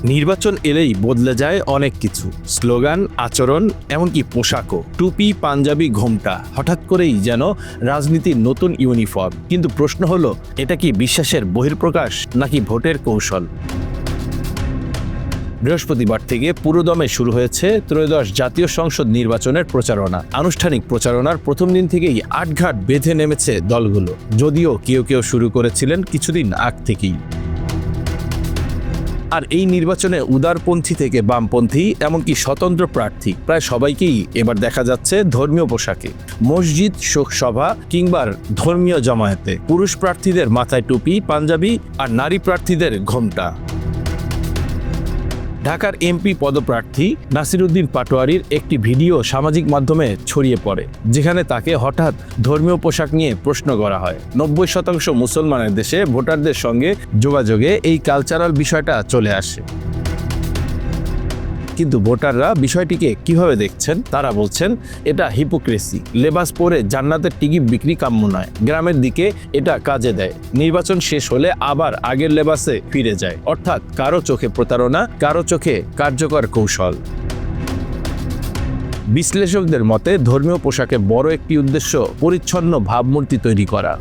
নির্বাচন এলেই বদলে যায় অনেক কিছু, স্লোগান, আচরণ, এমনকি পোশাকও। টুপি, পাঞ্জাবি, ঘোমটা হঠাৎ করেই যেন রাজনীতির নতুন ইউনিফর্ম। কিন্তু প্রশ্ন হলো, এটা কি বিশ্বাসের বহিঃপ্রকাশ নাকি ভোটের কৌশল? বৃহস্পতিবার থেকে পুরোদমে শুরু হয়েছে ত্রয়োদশ জাতীয় সংসদ নির্বাচনের প্রচারণা। আনুষ্ঠানিক প্রচারণার প্রথম দিন থেকেই আটঘাট বেঁধে নেমেছে দলগুলো, যদিও কেউ কেউ শুরু করেছিলেন কিছুদিন আগ থেকেই। আর এই নির্বাচনে উদারপন্থী থেকে বামপন্থী এমনকি স্বতন্ত্র প্রার্থী প্রায় সবাইকেই এবার দেখা যাচ্ছে ধর্মীয় পোশাকে, মসজিদ, শোকসভা কিংবা ধর্মীয় জমায়েতে। পুরুষ প্রার্থীদের মাথায় টুপি, পাঞ্জাবি আর নারী প্রার্থীদের ঘোমটা। ঢাকার এমপি পদপ্রার্থী নাসিরউদ্দিন পাটোয়ারীর একটি ভিডিও সামাজিক মাধ্যমে ছড়িয়ে পড়ে, যেখানে তাকে হঠাৎ ধর্মীয় পোশাক নিয়ে প্রশ্ন করা হয়। 90% মুসলমানের দেশে ভোটারদের সঙ্গে যোগাযোগে এই কালচারাল বিষয়টা চলে আসে। কিন্তু ভোটাররা বিষয়টিকে কিভাবে দেখছেন? তারা বলছেন, এটা হিপোক্রেসি। লেবাস পরে জান্নাতের টিকিট বিক্রি কাম্য নয়। গ্রামের দিকে এটা কাজে দেয়, নির্বাচন শেষ হলে আবার আগের লেবাসে ফিরে যায়। অর্থাৎ কারো চোখে প্রতারণা, কারো চোখে কার্যকর কৌশল। বিশ্লেষকদের মতে ধর্মীয় পোশাকে বড় একটি উদ্দেশ্য পরিচ্ছন্ন ভাবমূর্তি তৈরি করা।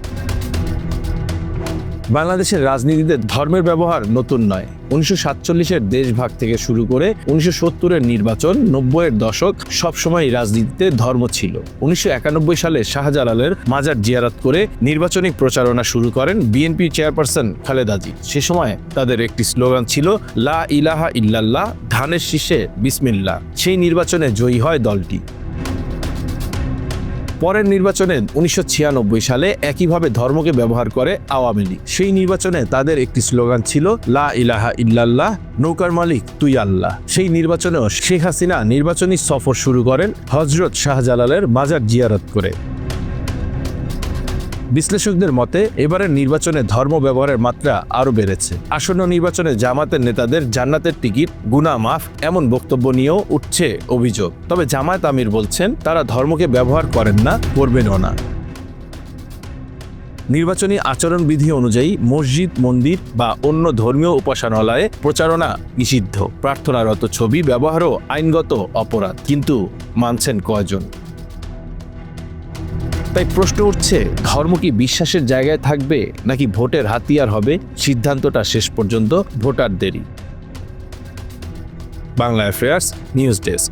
বাংলাদেশের রাজনীতিতে ধর্মের ব্যবহার নতুন নয়। 1947-এর দেশভাগ থেকে শুরু করে 1970-এর নির্বাচন, 90-এর দশক সবসময় রাজনীতিতে ধর্ম ছিল। 1991 সালে শাহজালালের মাজার জিয়ারত করে নির্বাচনী প্রচারণা শুরু করেন বিএনপি চেয়ারপারসন খালেদা জিয়া। সে সময় তাদের একটি স্লোগান ছিল, লা ইলাহা ইল্লাল্লাহ, ধানের শীষে বিসমিল্লাহ। সেই নির্বাচনে জয়ী হয় দলটি। পরের নির্বাচনে 1996 সালে একইভাবে ধর্মকে ব্যবহার করে আওয়ামী লীগ। সেই নির্বাচনে তাদের একটি স্লোগান ছিল, লা ইলাহা ইল্লাল্লাহ, নৌকার মালিক তুই আল্লাহ। সেই নির্বাচনেও শেখ হাসিনা নির্বাচনী সফর শুরু করেন হযরত শাহজালালের মাজার জিয়ারত করে। বিশ্লেষকদের মতে এবারের নির্বাচনে ধর্ম ব্যবহারের মাত্রা আরও বেড়েছে। আসন্ন নির্বাচনে জামাতের নেতাদের জান্নাতের টিকিট গুনাহ মাফ এমন বক্তব্য নিয়েও উঠছে অভিযোগ। তবে জামায়াত আমির বলছেন, তারা ধর্মকে ব্যবহার করেন না, করবেনও না। নির্বাচনী আচরণবিধি অনুযায়ী মসজিদ, মন্দির বা অন্য ধর্মীয় উপাসনালয়ে প্রচারণা নিষিদ্ধ। প্রার্থনারত ছবি ব্যবহারও আইনগত অপরাধ। কিন্তু মানছেন কয়জন? তাই প্রশ্ন উঠছে, ধর্ম কি বিশ্বাসের জায়গায় থাকবে নাকি ভোটের হাতিয়ার হবে? সিদ্ধান্তটা শেষ পর্যন্ত ভোটারদেরই। Bangla affairs news desk.